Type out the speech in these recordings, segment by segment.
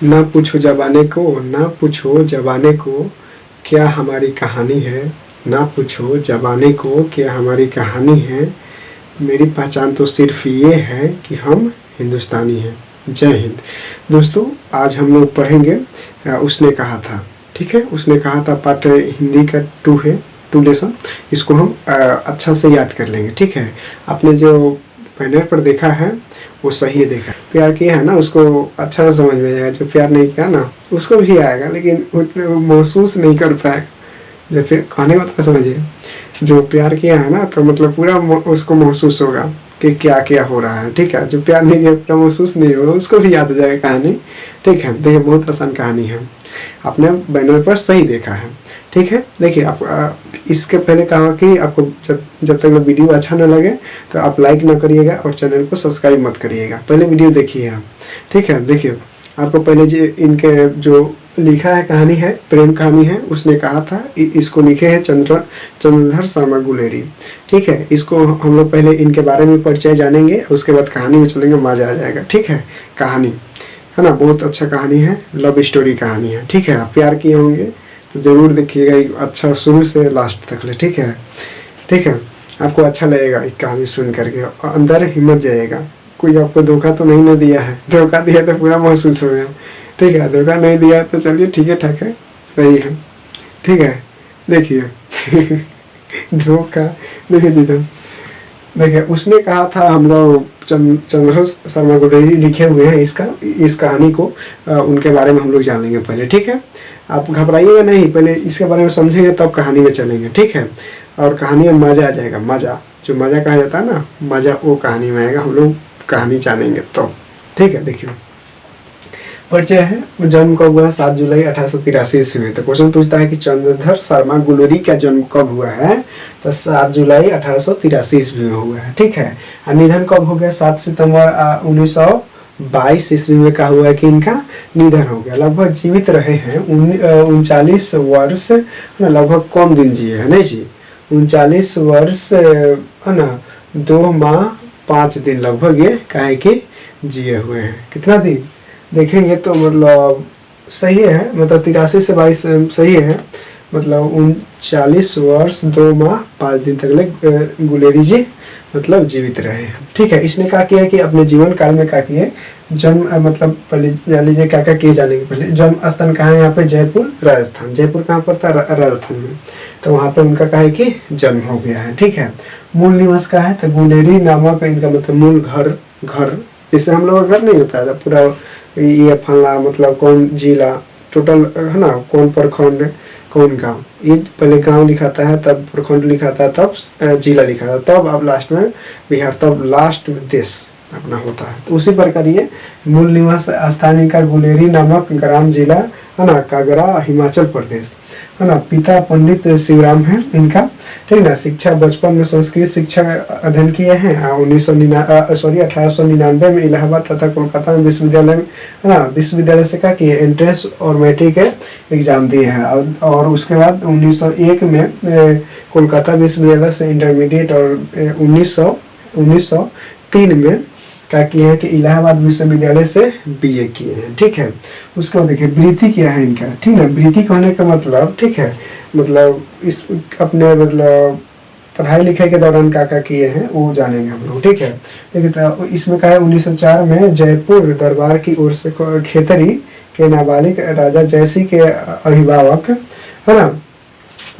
ना पूछो ज़माने को, ना पूछो ज़माने को क्या हमारी कहानी है, ना पूछो ज़माने को क्या हमारी कहानी है, मेरी पहचान तो सिर्फ ये है कि हम हिंदुस्तानी हैं। जय हिंद। दोस्तों आज हम लोग पढ़ेंगे उसने कहा था। ठीक है, उसने कहा था पार्ट हिंदी का 2 है, 2 लेसन। इसको हम अच्छा से याद कर लेंगे। ठीक है, आपने जो बैनर पर देखा है वो सही देखा, प्यार किया है ना उसको अच्छा से समझ में आएगा, जो प्यार नहीं किया ना उसको भी आएगा, लेकिन वो महसूस नहीं कर पाएगा। जब फिर खाने का मतलब समझिए, जो प्यार किया है ना तो मतलब पूरा उसको महसूस होगा कि क्या क्या हो रहा है। ठीक है, जो प्यार नहीं किया पूरा महसूस नहीं होगा, उसको भी याद आ जाएगा कहानी। ठीक है, देखिए बहुत आसान कहानी है, आपने बैनर पर सही देखा है। ठीक है, देखिए आप इसके पहले कहा कि आपको जब तक वीडियो अच्छा ना लगे तो आप लाइक ना करिएगा और चैनल को सब्सक्राइब मत करिएगा, पहले वीडियो देखिए आप। ठीक है, देखिए आपको पहले जो इनके जो लिखा है कहानी है, प्रेम कहानी है, उसने कहा था। इसको लिखे हैं चंद्रधर शर्मा गुलेरी। ठीक है, इसको हम लोग पहले इनके बारे में परिचय जानेंगे, उसके बाद कहानी में चलेंगे, मजा आ जाएगा। ठीक है, कहानी है ना बहुत अच्छा कहानी है, लव स्टोरी कहानी है। ठीक है, आप प्यार किए होंगे तो ज़रूर देखिएगा, अच्छा शुरू से लास्ट तक ले। ठीक है, ठीक है, आपको अच्छा लगेगा एक कहानी सुन करके, अंदर हिम्मत जाएगा। कोई आपको धोखा तो नहीं ना दिया है, धोखा दिया तो पूरा महसूस हो गया। ठीक है, धोखा नहीं दिया तो चलिए ठीक है, ठाक है, सही है। ठीक है, देखिए धोखा, देखिए जी देखिए उसने कहा था, हम लोग चंद्रधर शर्मा गुलेरी लिखे हुए हैं इस कहानी को, उनके बारे में हम लोग जान लेंगे पहले। ठीक है, आप घबराइएगा नहीं, पहले इसके बारे में समझेंगे तब कहानी में चलेंगे। ठीक है, और कहानी में मज़ा आ जाएगा, मज़ा जो मज़ा कहा जाता है ना, मज़ा वो कहानी में आएगा, हम लोग कहानी जानेंगे तो। ठीक है, देखिए परिचय है। जन्म कब हुआ? 7 जुलाई 1883 ईस्वी में। तो क्वेश्चन पूछता है कि चंद्रधर शर्मा गुलेरी का जन्म कब हुआ है? तो 7 जुलाई 1883 ईस्वी में हुआ है। ठीक है, और निधन कब हो गया? 7 सितंबर 1922 ईस्वी में कहा हुआ है कि इनका निधन हो गया। लगभग जीवित रहे हैं 39 वर्ष, लगभग कम दिन जिए है नहीं जी, 39 वर्ष है ना, 2 माह 5 दिन लगभग ये काहे कि जिए हुए हैं। कितना दिन देखेंगे तो मतलब सही है, मतलब 83 से 22 सही है, मतलब 39 वर्ष 2 माह 5 दिन तक ले गुलेरी जी मतलब जीवित रहे हैं। ठीक है, इसने क्या किया कि अपने जीवन काल में क्या किए, जन्म मतलब पहले जान लीजिए क्या क्या किए जाने के पहले। जन्म स्थान कहाँ है? यहाँ पे जयपुर राजस्थान। जयपुर कहाँ पर था? राजस्थान में। तो वहाँ पे उनका क्या है कि जन्म हो गया है। ठीक है, मूल निवास का है तो गुलेरी नामक इनका मतलब मूल घर जैसे हम लोग का घर नहीं होता है पूरा ये फलना मतलब कौन जिला टोटल है ना, कौन प्रखंड कौन गांव, ये पहले गांव लिखाता है तब प्रखंड लिखाता है तब जिला लिखाता है तब अब लास्ट में बिहार, तब लास्ट में देश अपना होता है। तो उसी प्रकार ये मूल निवास स्थान का गुलेरी नामक ग्राम जिला है ना, कागरा हिमाचल प्रदेश है ना। पिता पंडित शिवराम है इनका। ठीक ना, शिक्षा बचपन में संस्कृत शिक्षा अध्ययन किए हैं। 1899 में इलाहाबाद तथा कोलकाता में विश्वविद्यालय में है ना, विश्वविद्यालय से क्या किए, एंट्रेंस और मैट्रिक एग्जाम दिए हैं। और उसके बाद 1901 में कोलकाता विश्वविद्यालय से इंटरमीडिएट और 1903 में क्या किए हैं कि इलाहाबाद विश्वविद्यालय से बीए किए हैं। ठीक है, उसके बाद देखिए वृत्ति क्या है इनका। ठीक है, वृत्ति कहने का मतलब ठीक है, मतलब इस अपने मतलब पढ़ाई लिखाई के दौरान क्या क्या किए हैं वो जानेंगे हम लोग। ठीक है, देखिए तो इसमें क्या है, 1904 में जयपुर दरबार की ओर से खेतरी के नाबालिग राजा जयसिंह के अभिभावक है ना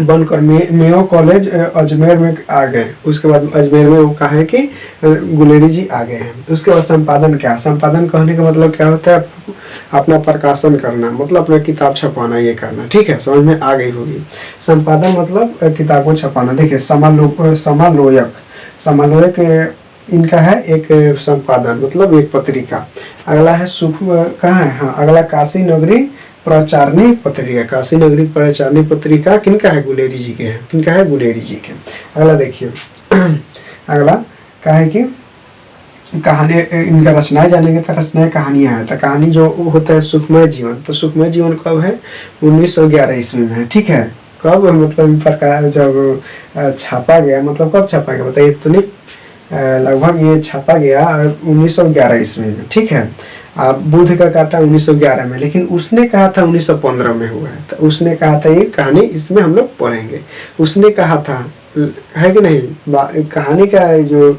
बनकर मेयो कॉलेज अजमेर में आ गए। उसके बाद अजमेर में वो कहा है कि गुलेरी जी आ गए हैं। उसके बाद संपादन क्या, संपादन कहने का मतलब क्या होता है, अपना प्रकाशन करना, मतलब अपना किताब छपाना, ये करना। ठीक है, समझ में आ गई होगी। संपादन मतलब किताबों छपाना। देखिए समालोयक इनका है एक संपादन मतलब एक पत्रिका। अगला है सुख कहाँ है, हाँ अगला काशी नगरी प्रचारणी पत्रिका। काशी नगरी प्रचारणी पत्रिका किनका है? गुलेरी जी के हैं। किनका है? गुलेरी जी के। अगला देखिए अगला क्या है कि कहानी इनका रचनाएं जानेंगे तो रचनाएं कहानियां हैं। तो कहानी जो होता है सुखमय जीवन, तो सुखमय जीवन कब है? 1911 ईस्वी में है। ठीक है, कब मतलब प्रकार जब छापा गया, मतलब कब छापा गया बताइए तो नहीं, लगभग ये छापा गया 1911 ईस्वी में, ठीक है। बुध का काटा 1911 में, लेकिन उसने कहा था 1915 में हुआ है। तो उसने कहा था, ये कहानी इसमें हम लोग पढ़ेंगे। उसने कहा था, है कि नहीं। कहानी का जो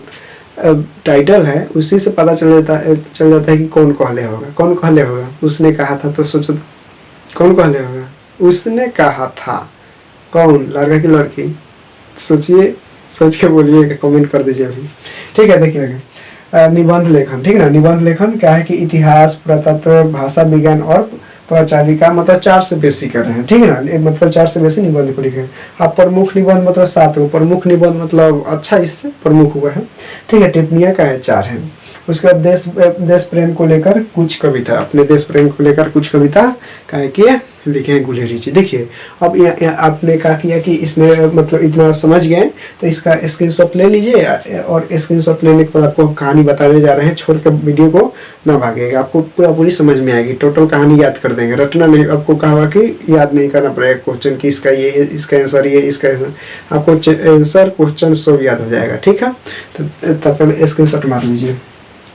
टाइटल है उसी से पता चल जाता है कि कौन कहले होगा। कौन कहले होगा? उसने कहा था। तो सोचो कौन कहले होगा? उसने कहा था। कौन? लड़का की लड़की? सोचिए, सोच के बोलिएगा, कमेंट कर दीजिए अभी, ठीक है। देखिए निबंध लेखन, ठीक है ना। निबंध लेखन क्या है कि इतिहास, पुरातत्व, भाषा विज्ञान और पराचारिका मतलब 4 से बेसी कर रहे हैं, ठीक है ना। मतलब 4 से बेसी निबंध को लिखे। अब प्रमुख निबंध मतलब 7 हो। प्रमुख निबंध मतलब अच्छा, इससे प्रमुख हुआ है, ठीक है। टिप्पणियां का है 4 है। उसके बाद देश प्रेम को लेकर कुछ कविता, अपने देश प्रेम को लेकर कुछ कविता कहे कि लिखे हैं गुलेरी जी। देखिए अब आपने कहा किया कि इसने मतलब इतना समझ गए, तो इसका स्क्रीनशॉट ले लीजिए, और स्क्रीनशॉट लेने के बाद आपको क्हानी बताने जा रहे हैं। छोड़ कर वीडियो को ना भागिएगा, आपको पूरी समझ में आएगी। टोटल कहानी याद कर देंगे, रटना नहीं। आपको कहा कि याद नहीं करना पड़ेगा क्वेश्चन कि इसका ये, इसका आंसर ये, इसका आंसर। आपको आंसर क्वेश्चन सब याद हो जाएगा, ठीक है। तो तब पहले स्क्रीनशॉट मार लीजिए।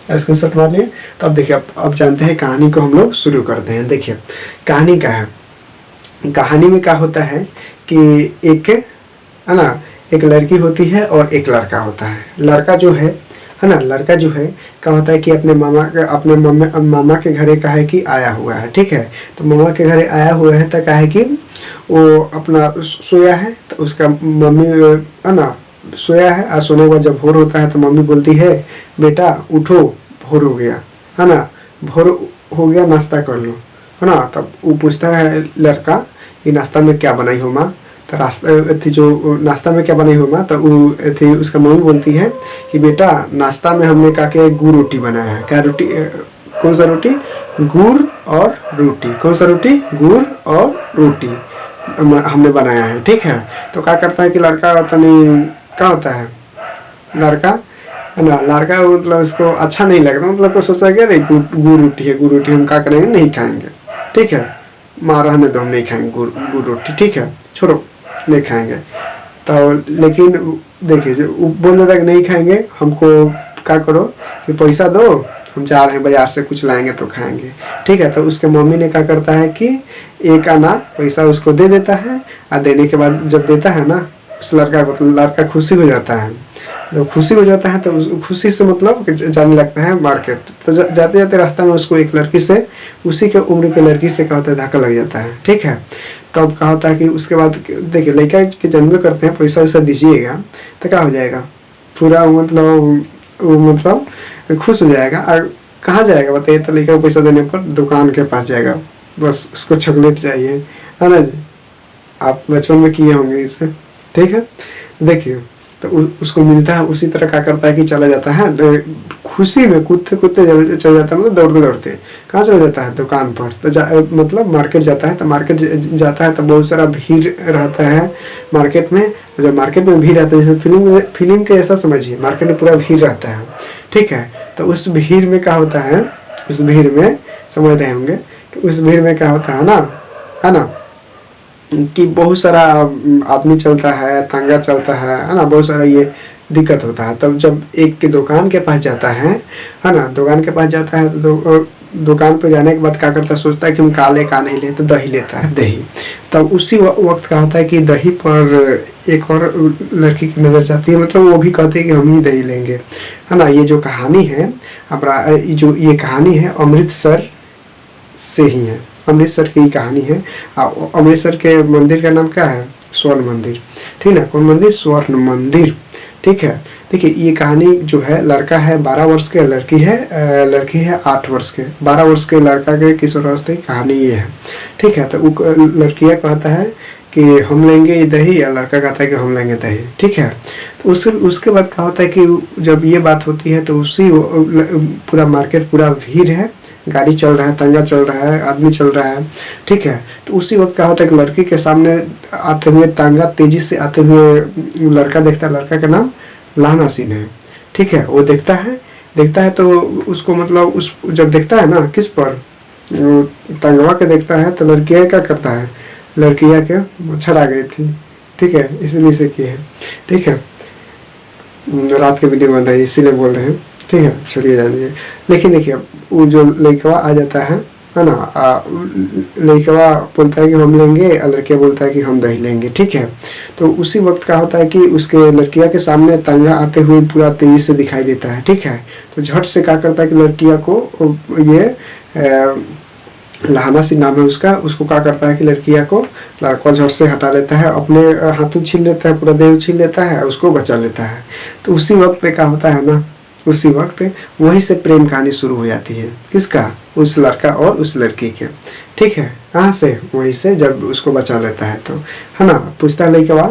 स्क्रीनशॉट मार लिए। तो अब देखिए, अब जानते हैं कहानी को हम लोग शुरू करते हैं। देखिए कहानी क्या है। कहानी में क्या होता है कि एक है ना, एक लड़की होती है और एक लड़का होता है। लड़का जो है ना, लड़का जो है क्या होता है कि अपने मामा के घरे का है कि आया हुआ है, ठीक है। तो मामा के घरे आया हुआ है तो क्या है कि वो अपना सोया है। तो उसका मम्मी है ना सोया है, और सोने के बाद जब भोर होता है तो मम्मी बोलती है, बेटा उठो, भोर हो गया, है ना, भोर हो गया, नाश्ता कर लो, है ना। तब वो पूछता है लड़का कि नाश्ता में क्या बनाई हो माँ। तो नाश्ता में क्या बनाई हो माँ। तो वो उसका मम्मी बोलती है कि बेटा नाश्ता में हमने कहा कि गुड़ रोटी बनाया है। क्या रोटी? कौन सा रोटी? गुड़ और रोटी। कौन सा रोटी? गुड़ और रोटी हमने बनाया है, ठीक है। तो क्या करता है कि लड़का तनी क्या होता है, लड़का है ना, लड़का मतलब इसको अच्छा नहीं लगता, मतलब को सोचा कि अरे गुड़ रोटी है, गुड़ रोटी हम क्या करेंगे, नहीं खाएंगे, ठीक है। माँ रहने दो, हम नहीं खाएंगे गुड़ रोटी, ठीक है, छोड़ो, नहीं खाएंगे। तो लेकिन देखिए जो बोल देता कि नहीं खाएंगे, हमको क्या करो कि पैसा दो, हम जा रहे हैं बाजार से कुछ लाएंगे तो खाएंगे, ठीक है। तो उसके मम्मी ने क्या करता है कि एक आना पैसा उसको दे देता है, और देने के बाद जब देता है ना उस लड़का को, तो लड़का खुशी हो जाता है। जब खुशी हो जाता है तो उस खुशी से मतलब जाने लगता है मार्केट। तो जाते जाते रास्ता में उसको एक लड़की से, उसी के उम्र के लड़की से क्या होता है, धक्का लग जाता है, ठीक है। तब क्या होता है कि उसके बाद देखिए लड़का के जन्म करते हैं, पैसा वैसा दीजिएगा तो क्या हो जाएगा, पूरा मतलब खुश हो जाएगा। और कहाँ जाएगा बताइए? तो लड़का को पैसा देने पर दुकान के पास जाएगा, बस उसको चॉकलेट चाहिए, है ना। आप बचपन में किए होंगे इससे, ठीक है। देखिए तो उसको मिलता है, उसी तरह क्या करता है कि चला जाता है खुशी में, कूदते कूदते चला जाता है, मतलब दौड़ते दौड़ते कहाँ चला जाता है, दुकान पर। तो मतलब मार्केट जाता है। तो मार्केट जाता है तो बहुत सारा भीड़ रहता है मार्केट में। जब मार्केट में भीड़ रहता है, जैसे फिल्म के ऐसा समझिए, मार्केट में पूरा भीड़ रहता है, ठीक है। तो उस भीड़ में क्या होता है, उस भीड़ में समझ रहे होंगे कि उस भीड़ में क्या होता है ना कि बहुत सारा आदमी चलता है, तांगा चलता है ना, बहुत सारा ये दिक्कत होता है। तब जब एक के दुकान के पास जाता है ना, दुकान के पास जाता है तो दुकान पे जाने के बाद क्या करता है, सोचता है कि हम काले का नहीं ले, तो दही लेता है, दही। तब उसी वक्त क्या होता है कि दही पर एक और लड़की की नज़र जाती है, मतलब वो भी कहते हैं कि हम ही दही लेंगे, है ना। ये जो कहानी है, जो ये कहानी है अमृतसर से ही है, अमृतसर की कहानी है। अमृतसर के मंदिर का नाम क्या है? स्वर्ण मंदिर, ठीक है। कौन मंदिर? स्वर्ण मंदिर, ठीक है। देखिए ये कहानी जो है, लड़का है 12 वर्ष के, लड़की है 8 वर्ष के। 12 वर्ष के लड़का के किशोरावस्था की कहानी ये है, ठीक है। तो लड़कियाँ कहता है कि हम लेंगे ये दही, या लड़का कहता है कि हम लेंगे दही, ठीक है। तो उसके बाद क्या होता है कि जब ये बात होती है तो उसी पूरा मार्केट पूरा भीड़ है, गाड़ी चल रहा है, तांगा चल रहा है, आदमी चल रहा है, ठीक है। तो उसी वक्त क्या होता है कि लड़की के सामने आते हुए तांगा तेजी से आते हुए लड़का देखता है, लड़का का नाम लाना सिंह है, ठीक है। वो देखता है तो उसको मतलब उस जब देखता है ना, किस पर, तांगवा के देखता है, तो लड़कियाँ क्या करता है, लड़कियाँ के मच्छर आ गई थी, ठीक है, इसलिए से की है, ठीक है। रात के वीडियो बन रही है इसीलिए बोल रहे हैं, ठीक है, छोड़िए जानिए। लेकिन देखिए वो जो लड़का आ जाता है ना, लड़का बोलता है कि हम लेंगे, लड़किया बोलता है कि हम दही लेंगे, ठीक है। तो उसी वक्त क्या होता है कि उसके लड़किया के सामने तांगा आते हुए पूरा तेजी से दिखाई देता है, ठीक है। तो झट से क्या करता है कि लड़किया को ये लहाना सी नाम है उसका, उसको क्या करता है कि लड़किया को लड़का झट से हटा लेता है, अपने हाथों छीन लेता है, पूरा देह छीन लेता है, उसको बचा लेता है। तो उसी वक्त पे क्या होता है ना, उसी वक्त वहीं से प्रेम कहानी शुरू हो जाती है। किसका? उस लड़का और उस लड़की के, ठीक है। कहाँ से? वहीं से, जब उसको बचा लेता है तो, है ना। पूछता है लड़का,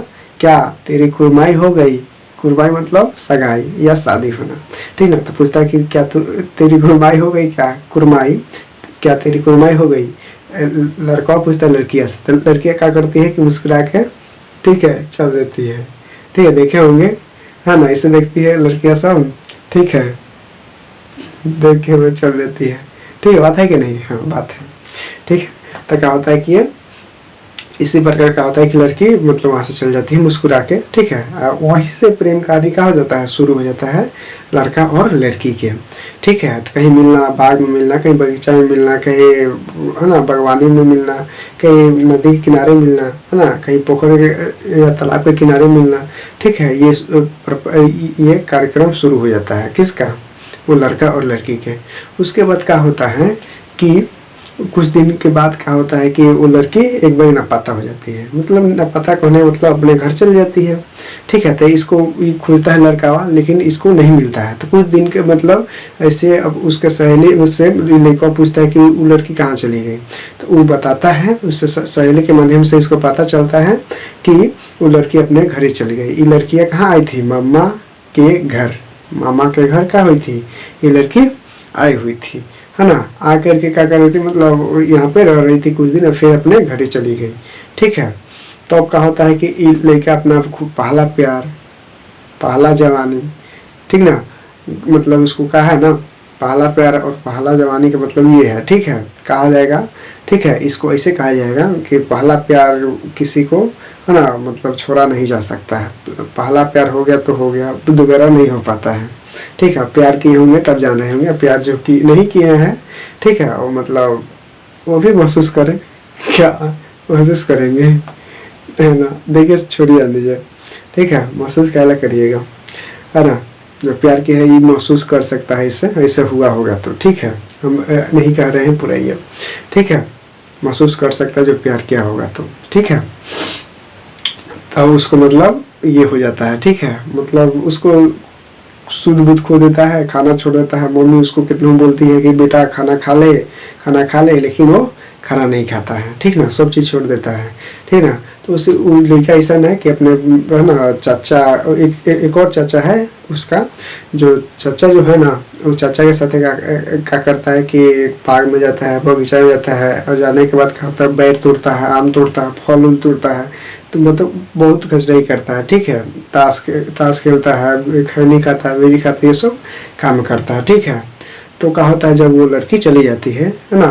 क्या तेरी कुरमाई हो गई? कुरमाई मतलब सगाई या शादी होना, ठीक ना। तो पूछता है कि क्या तेरी कुरमाई हो गई? क्या कुरमाई? क्या तेरी कुरमाई हो गई? लड़का पूछता है लड़कियां से, तो लड़कियां क्या करती है कि मुस्कुरा के, ठीक है, चल देती है, ठीक है। देखे होंगे, है ना, इसे देखती है लड़कियां सब, ठीक है, देख के वो चल देती है, ठीक है। बात है कि नहीं? हाँ, बात है, ठीक है। तो क्या होता है कि ये इसी प्रकार का होता है कि लड़की मतलब वहाँ से चल जाती है मुस्कुरा के, ठीक है। वहीं से प्रेम कहानी का हो जाता है, शुरू हो जाता है लड़का और लड़की के, ठीक है। तो कहीं मिलना, बाग में मिलना, कहीं बगीचा में मिलना, कहीं, है ना, बागवानी में मिलना, कहीं नदी के किनारे मिलना, है ना, कहीं पोखर या तालाब के किनारे मिलना, ठीक है। ये कार्यक्रम शुरू हो जाता है किसका? वो लड़का और लड़की के। उसके बाद क्या होता है कि कुछ दिन के बाद क्या होता है कि वो लड़की एक बार नापता हो जाती है, मतलब नापता होने मतलब अपने घर चली जाती है, ठीक है। तो इसको खोजता है लड़का, लेकिन इसको नहीं मिलता है। तो कुछ दिन के मतलब ऐसे, अब उसके सहेली उससे लड़का पूछता है कि वो लड़की कहाँ चली गई, तो वो बताता है, उससे सहेली के माध्यम से इसको पता चलता है कि वो लड़की अपने घर ही चली गई। ये लड़कियाँ कहाँ आई थी? मामा के घर। मामा के घर क्या हुई थी? ये लड़की आई हुई थी, है ना। आकर के क्या कर रही थी, मतलब यहाँ पे रह रही थी कुछ दिन, फिर अपने घर ही चली गई, ठीक है। तो अब क्या होता है कि लेके अपना पहला प्यार, पहला जवानी, ठीक ना, मतलब उसको कहा है ना, पहला प्यार और पहला जवानी का मतलब ये है, ठीक है, कहा जाएगा, ठीक है। इसको ऐसे कहा जाएगा कि पहला प्यार किसी को, है ना, मतलब छोड़ा नहीं जा सकता है। पहला प्यार हो गया तो हो गया, दोबारा नहीं हो पाता है, ठीक है। प्यार किए होंगे तब जान रहे होंगे, प्यार जो कि नहीं किए हैं, ठीक है, वो मतलब वो भी महसूस करें, क्या महसूस करेंगे, है ना। देखिए, छोड़िए जान दीजिए, ठीक है, महसूस क्या करिएगा, है ना। जो प्यार की है ये महसूस कर सकता है, इससे ऐसे हुआ होगा तो, ठीक है। हम नहीं कह रहे हैं पूरा ये, ठीक है, महसूस कर सकता है जो प्यार किया होगा तो, ठीक है। तब उसको मतलब ये हो जाता है, ठीक है, मतलब उसको शुद्ध बुद्ध खो देता है, खाना छोड़ देता है। मम्मी उसको कितना बोलती है कि बेटा खाना खा ले, खाना खा ले, लेकिन वो खाना नहीं खाता है, ठीक ना, सब चीज़ छोड़ देता है, ठीक ना। तो उसे लड़का ऐसा है कि अपने, है ना, चाचा, एक और चाचा है उसका, जो चाचा जो है ना, वो चाचा के साथ क्या करता है कि बाग में जाता है, बगीचा में जाता है, और जाने के बाद क्या होता है, बैर तोड़ता है, आम तोड़ता है, फल उल तोड़ता है, तो मतलब बहुत खचराई करता है, ठीक है। ताश खेलता है, खैनी खाता है, बेरी खाता है, ये सब काम करता है, ठीक है। तो क्या होता है, जब वो लड़की चली जाती है ना,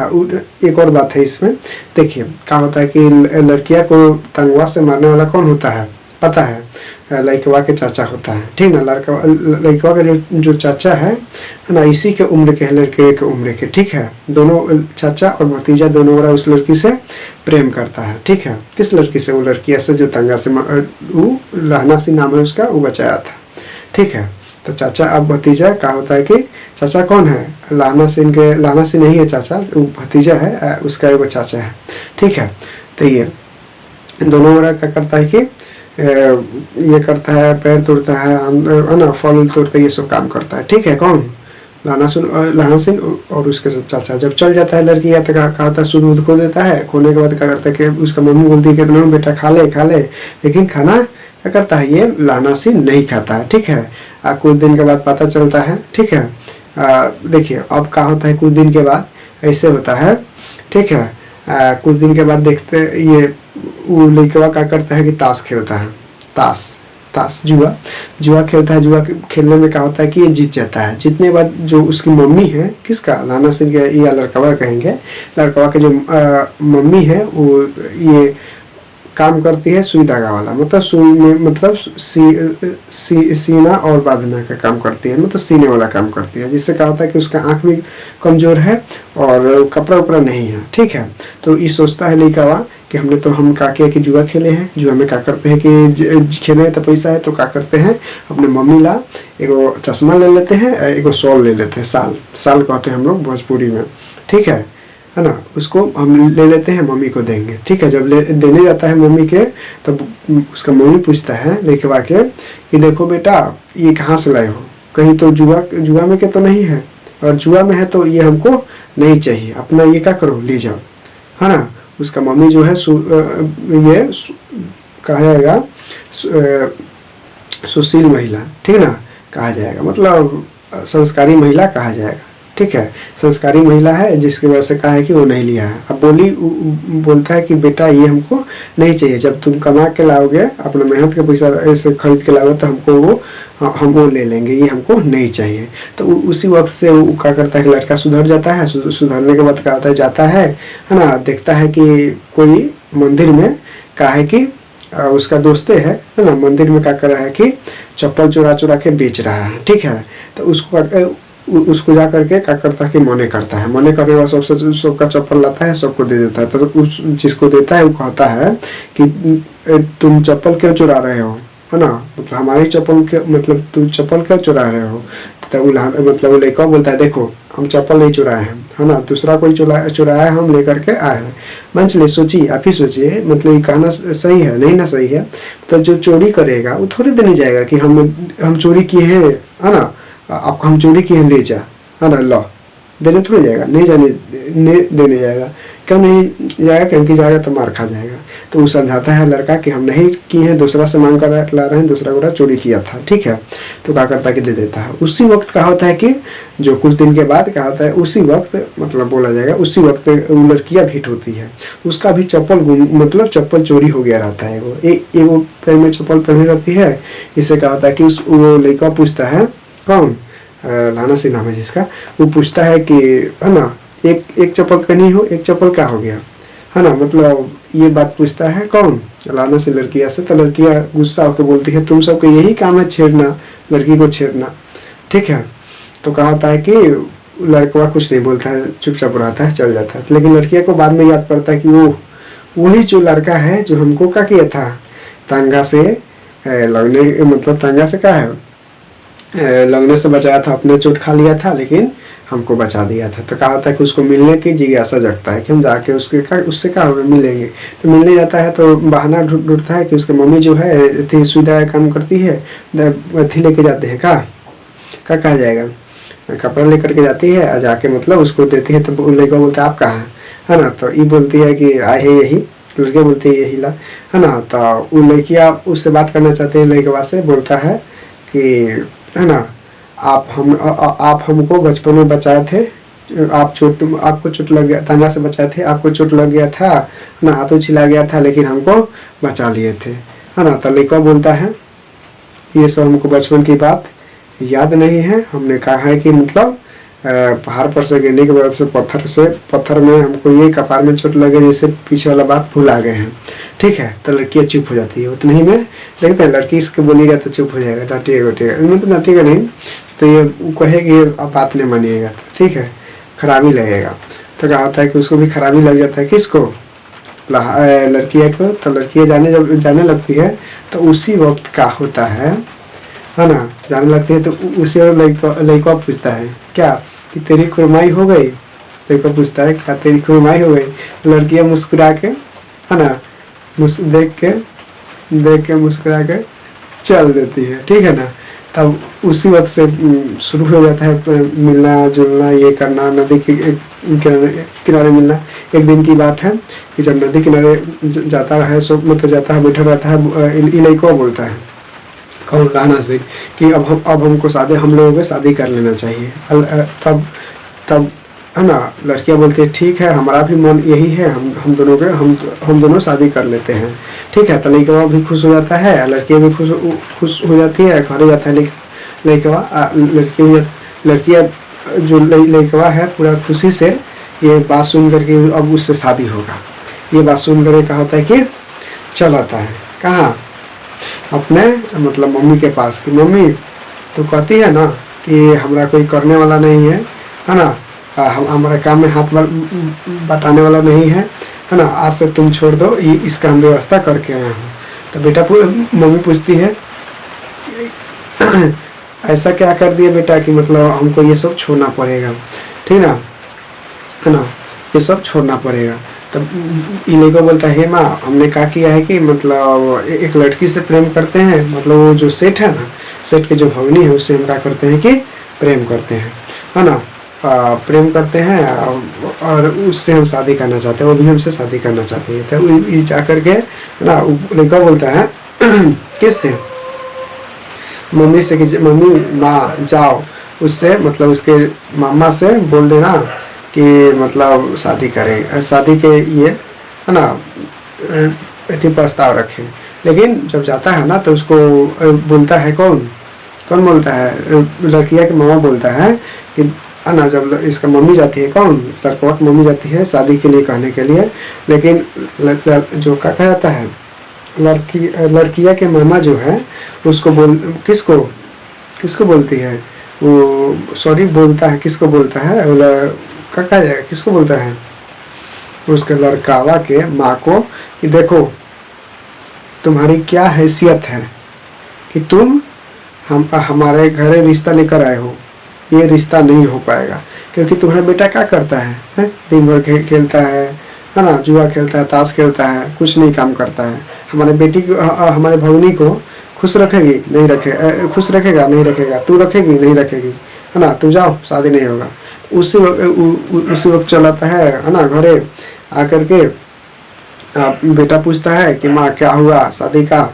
एक और बात है इसमें, देखिए क्या होता है कि लड़कियां को तंगवा से मारने वाला कौन होता है पता है? लड़कवा के चाचा होता है, ठीक ना। लड़कवा का जो चाचा है ना, इसी के उम्र के, लड़के के उम्र के, ठीक है। दोनों चाचा और भतीजा दोनों बड़ा उस लड़की से प्रेम करता है, ठीक है। किस लड़की से? वो लड़की ऐसे जो तंगा से, वो लहना सी नाम है उसका, वो बचाया था, ठीक है। तो चाचा अब भतीजा क्या होता है कि चाचा कौन है? लाना सिंह के, लाना सिंह नहीं है चाचा, वो भतीजा है, उसका एक चाचा है, ठीक है। तो ये दोनों बड़ा क्या करता है कि ये करता है, पैर तोड़ता है ना, फल तोड़ता है, ये सब काम करता है, ठीक है। कौन? लाना सिंह और उसके चाचा। जब चल जाता है लड़की, या तो क्या होता है, सूद खो देता है, खोने के बाद क्या करता है कि उसका मम्मी बोलती है कि बेटा खा ले खा ले, लेकिन खाना क्या करता है, ये लाना सिंह नहीं खाता है, ठीक है। कुछ दिन के बाद पता चलता है, ठीक है। देखिए अब क्या होता है, कुछ दिन के बाद ऐसे होता है, ठीक है। कुछ दिन के बाद देखते ये वो लड़का क्या करता है कि ताश खेलता है, ताश जुआ खेलता है। जुआ खेलने में क्या होता है कि ये जीत जाता है। जीतने के बाद जो उसकी मम्मी है, किसका? लाना सिंह के, या लड़कवा कहेंगे, लड़कवा के जो मम्मी है, वो ये काम करती है सुई धागा वाला, मतलब सुई में मतलब सीना और बांधना का काम करती है, मतलब सीने वाला काम करती है, जिससे क्या होता है कि उसका आँख भी कमज़ोर है और कपड़ा उपड़ा नहीं है। ठीक है, तो ये सोचता है लड़का वा कि हम क्या किया कि जुआ खेले हैं। जुआ में क्या करते हैं कि खेले तो पैसा है तो क्या करते हैं, अपने मम्मी ला एगो चश्मा ले लेते हैं, एगो शॉल ले लेते हैं, साल कहते हैं हम लोग भोजपुरी में। ठीक है ना, उसको हम ले लेते हैं, मम्मी को देंगे। ठीक है, जब देने जाता है मम्मी के, तब उसका मम्मी पूछता है लेखवा के कि देखो बेटा ये कहाँ से लाए हो, कहीं तो जुआ में के तो नहीं है, और जुआ में है तो ये हमको नहीं चाहिए, अपना ये क्या करो ले जाओ, है ना। उसका मम्मी जो है ये कहा जाएगा सुशील महिला, ठीक ना कहा जाएगा, मतलब संस्कारी महिला कहा जाएगा। ठीक है, संस्कारी महिला है, जिसकी वजह से कहा है कि वो नहीं लिया है। अब बोलता है कि बेटा ये हमको नहीं चाहिए, जब तुम कमा के लाओगे अपना मेहनत के पैसा ऐसे खरीद के लाओगे तो हम वो ले लेंगे, ये हमको नहीं चाहिए। तो उसी वक्त से वो क्या करता है कि लड़का सुधर जाता है। सुधरने के बाद क्या होता है, जाता है ना, देखता है कि कोई मंदिर में क्या है कि उसका दोस्त है ना, मंदिर में क्या कर रहा है कि चप्पल चुरा के बेच रहा है। ठीक है, तो उसको जा करके क्या करता है कि मने करता है, मने करने वाला सबका चप्पल लाता है, सबको दे देता है। तो उस जिसको देता है वो कहता है कि तुम चप्पल क्यों चुरा रहे हो, है ना, मतलब हमारी चप्पल के मतलब तुम चप्पल क्यों चुरा रहे हो। तो मतलब वो लड़का बोलता है देखो हम चप्पल नहीं चुराए हैं, है ना, दूसरा कोई चुराया हम लेकर के आए हैं। मान चलिए सोचिए, आप ही सोचिए, मतलब ये कहना सही है नहीं ना सही है। तो जो चोरी करेगा वो थोड़ी देने जाएगा कि हम चोरी किए हैं, है ना, आपको हम चोरी किए ले जा, है ना, लो देने थोड़ी जाएगा, नहीं देने जाएगा। क्यों नहीं जाएगा, क्योंकि जाएगा तो मार खा जाएगा। तो वो समझाता है लड़का कि हम नहीं किए हैं, दूसरा से मांग कर ला रहे हैं, दूसरा गोरा चोरी किया था। ठीक है, तो क्या करता है कि दे देता है। उसी वक्त क्या होता है कि जो कुछ दिन के बाद क्या होता है, उसी वक्त मतलब बोला जाएगा उसी वक्त वो लड़कियाँ भेंट होती है, उसका भी मतलब चप्पल चोरी हो गया रहता है। वो पैर में चप्पल पहनी रहती है। इससे क्या होता है कि वो लड़का पूछता है, कौन लाना सिन्हा में जिसका, वो पूछता है कि है ना एक चप्पल पहनी हो, एक चप्पल क्या हो गया, है ना, मतलब ये बात पूछता है कौन, लाना से लड़कियां से। तो लड़कियां गुस्सा होकर बोलती है तुम सबका यही काम है छेड़ना, लड़की को छेड़ना। ठीक है, तो कहा होता है कि लड़का कुछ नहीं बोलता है, चुपचाप रहता है, चल जाता है। लेकिन लड़कियां को बाद में याद पड़ता है कि वो वही जो लड़का है जो हमको क्या किया था, तांगा से लगने, मतलब तांगा से क्या है लगने से बचाया था, अपने चोट खा लिया था लेकिन हमको बचा दिया था। तो कहा होता है कि उसको मिलने की जिज्ञासा जगता है कि हम जाके उससे क्या होगा, मिलेंगे। तो मिलने जाता है तो बहाना ढूंढता है कि उसकी मम्मी जो है सुविधा काम करती है, अथी लेके जाते हैं क्या कहा जाएगा, कपड़ा लेकर के जाती है और जाके मतलब उसको देती है। तो लड़का बोलता है आप कहाँ है ना, तो ये बोलती है कि आए है यही, लड़के बोलते हैं यही ला, है ना। तो वो लड़कियाँ उससे बात करना चाहते हैं, लड़के से बोलता है कि है ना आप हमको बचपन में बचाए थे, आपको चोट लग गया, तांगा से बचाए थे, आपको चोट लग गया था ना, हाथों छिला गया था, लेकिन हमको बचा लिए थे, है ना। तो लड़का बोलता है ये सब हमको बचपन की बात याद नहीं है, हमने कहा है कि मतलब पहाड़ पर से गिरने की वजह से पत्थर में हमको ये कपार में चोट लगे, जैसे पीछे वाला बात भूल आ गए हैं। ठीक है, तो लड़कियाँ चुप हो जाती है, उतना ही में देखते हैं लड़की इसके बोलिएगा तो चुप हो जाएगा, डांटिएगा मतलब डांटिएगा नहीं, तो ये कहेगी अब बात नहीं मानिएगा, ठीक है, खराबी लगेगा। तो क्या होता है कि उसको भी खराबी लग जाता है, किसको, लड़कियाँ को। तो लड़कियाँ जब जाने लगती है तो उसी वक्त क्या होता है ना, जाने लगती है तो उसे लड़का पूछता है क्या कि तेरी खुरमाई हो गई, लड़का पूछता है क्या तेरी खुरमाई हो गई। लड़कियाँ मुस्कुरा के, है ना, देख के मुस्कुरा के चल देती है। ठीक है ना, तब उसी वक्त से शुरू हो जाता है मिलना जुलना, ये करना, नदी के किनारे मिलना। एक दिन की बात है कि जब नदी किनारे जाता है, सब मतलब जाता है, बैठा रहता है, लड़का बोलता है कौन, लाना से कि अब हमको हम लोगों को शादी कर लेना चाहिए। तब है ना, लड़कियां बोलती है ठीक है, हमारा भी मन यही है, हम दोनों शादी कर लेते हैं। ठीक है, तो लड़का भी खुश हो जाता है, लड़कियां भी खुश हो जाती है, घरे जाता है लड़कियां जो लड़का है पूरा खुशी से ये बात सुन करके अब उससे शादी होगा। ये बात सुन कर कहा होता है कि चल आता है। कहाँ? अपने मतलब मम्मी के पास कि मम्मी तो कहती है ना कि हमारा कोई करने वाला नहीं है ना, हमारे काम में हाथ बटाने वाला नहीं है ना, आज से तुम छोड़ दो, ये इसका हम व्यवस्था करके आया हूँ। तो बेटा मम्मी पूछती है ऐसा क्या कर दिया बेटा कि मतलब हमको ये सब छोड़ना पड़ेगा, ठीक ना, है ना, ये सब छोड़ना पड़ेगा। तब इन्हीं को बोलता है माँ हमने क्या किया है कि मतलब एक लड़की से प्रेम करते हैं, मतलब वो जो सेठ है ना, सेठ के जो भवनी है उससे हम क्या करते हैं कि प्रेम करते हैं, है ना, प्रेम करते हैं और उससे हम शादी करना चाहते हैं, वो भी हमसे शादी करना चाहती है। तो ये जा करके ना लड़का बोलता है किससे? मम्मी से कि मम्मी माँ जाओ उससे मतलब उसके मामा से बोल देना कि मतलब शादी करें, शादी के ये है ना इतनी प्रस्ताव रखें। लेकिन जब जाता है ना तो उसको बोलता है कौन बोलता है? लड़किया के मामा बोलता है कि है ना, जब इसका मम्मी जाती है, कौन? लड़कों की मम्मी जाती है शादी के लिए कहने के लिए। लेकिन जो क्या कहता है लड़किया के मामा जो है उसको किसको बोलती है वो, सॉरी बोलता है, किसको बोलता है कहा जाएगा, किसको बोलता है? उसके लड़कावा के माँ को कि देखो तुम्हारी क्या हैसियत है कि तुम हमारे घर रिश्ता लेकर आए हो, ये रिश्ता नहीं हो पाएगा क्योंकि तुम्हारा बेटा क्या करता है? दिन भर खेलता है ना, जुआ खेलता है, ताश खेलता है, कुछ नहीं काम करता है। हमारे बेटी को हमारे भवनी को खुश रखेगी नहीं रखे, खुश रखेगा नहीं रखेगा, तू रखेगी नहीं रखेगी, है ना, तुम जाओ शादी नहीं होगा। उसी वक्त चलाता है ना घरे आकर के बेटा पूछता है कि माँ क्या हुआ शादी का,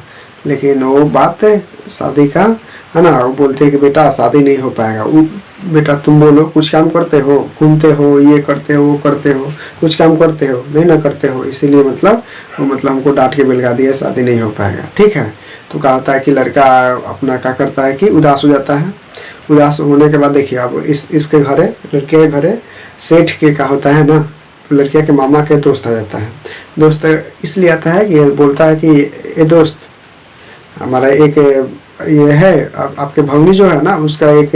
लेकिन वो बात है शादी का, है ना, वो बोलते हैं कि बेटा शादी नहीं हो पाएगा। बेटा तुम बोलो कुछ काम करते हो, घूमते हो, ये करते हो वो करते हो, कुछ काम करते हो नहीं ना करते हो, इसीलिए मतलब हमको डांट के बिलगा दिया, शादी नहीं हो पाएगा, ठीक है। तो कहा होता है कि लड़का अपना क्या करता है कि उदास हो जाता है। उदास होने के बाद देखिए अब इसके घरे, लड़के के घरे सेठ के क्या होता है ना, लड़किया के मामा के दोस्त आ जाता है। दोस्त इसलिए आता है कि बोलता है कि ये दोस्त हमारा एक ये है आपके भवनी जो है ना उसका एक